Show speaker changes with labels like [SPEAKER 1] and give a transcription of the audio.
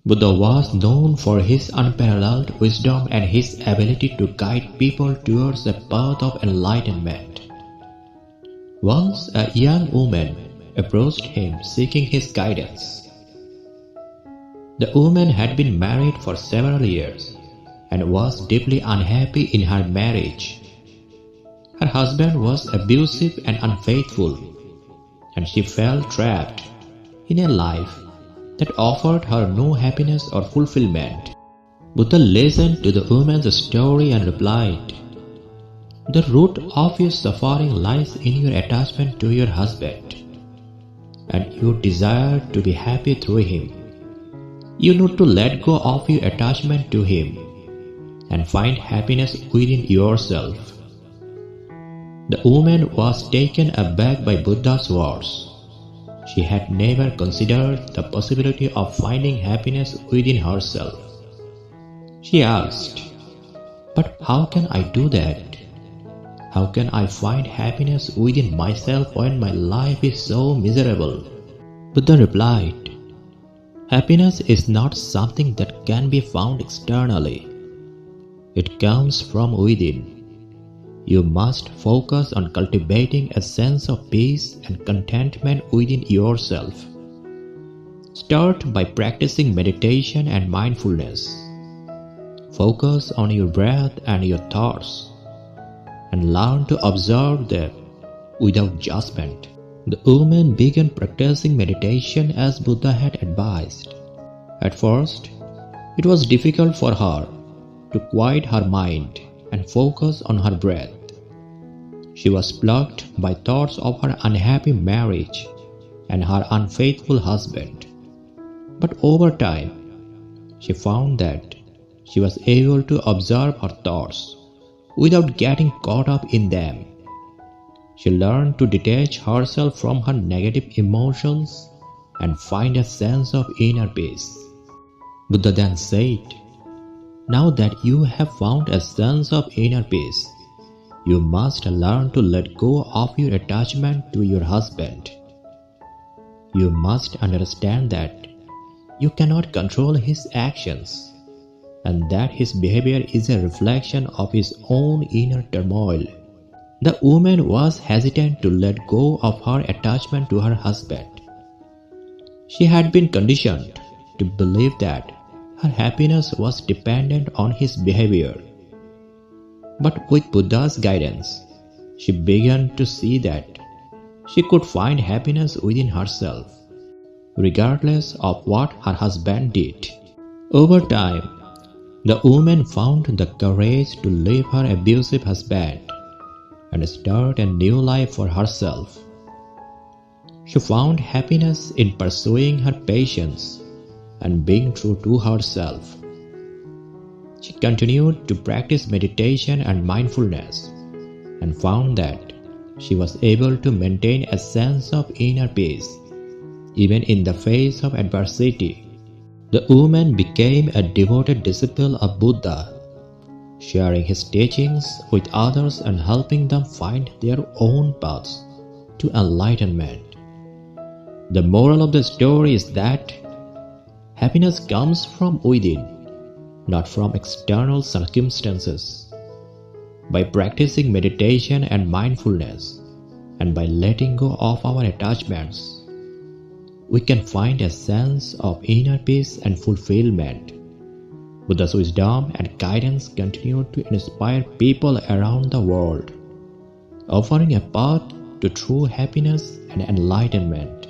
[SPEAKER 1] Buddha was known for his unparalleled wisdom and his ability to guide people towards the path of enlightenment. Once a young woman approached him seeking his guidance. The woman had been married for several years and was deeply unhappy in her marriage. Her husband was abusive and unfaithful, and she felt trapped in a life that offered her no happiness or fulfillment. Buddha listened to the woman's story and replied, "The root of your suffering lies in your attachment to your husband, and you desire to be happy through him. You need to let go of your attachment to him and find happiness within yourself." The woman was taken aback by Buddha's words. She had never considered the possibility of finding happiness within herself. She asked, "But how can I do that? How can I find happiness within myself when my life is so miserable?" Buddha replied, "Happiness is not something that can be found externally. It comes from within. You must focus on cultivating a sense of peace and contentment within yourself. Start by practicing meditation and mindfulness. Focus on your breath and your thoughts, and learn to observe them without judgment." The woman began practicing meditation as Buddha had advised. At first, it was difficult for her to quiet her mind and focus on her breath. She was plagued by thoughts of her unhappy marriage and her unfaithful husband. But over time, she found that she was able to observe her thoughts without getting caught up in them. She learned to detach herself from her negative emotions and find a sense of inner peace. Buddha then said, "Now that you have found a sense of inner peace, you must learn to let go of your attachment to your husband. You must understand that you cannot control his actions, and that his behavior is a reflection of his own inner turmoil." The woman was hesitant to let go of her attachment to her husband. She had been conditioned to believe that her happiness was dependent on his behavior. But with Buddha's guidance, she began to see that she could find happiness within herself, regardless of what her husband did. Over time, the woman found the courage to leave her abusive husband and start a new life for herself. She found happiness in pursuing her passions and being true to herself. She continued to practice meditation and mindfulness and found that she was able to maintain a sense of inner peace even in the face of adversity. The woman became a devoted disciple of Buddha, sharing his teachings with others and helping them find their own paths to enlightenment. The moral of the story is that happiness comes from within, not from external circumstances. By practicing meditation and mindfulness, and by letting go of our attachments, we can find a sense of inner peace and fulfillment. Buddha's wisdom and guidance continue to inspire people around the world, offering a path to true happiness and enlightenment.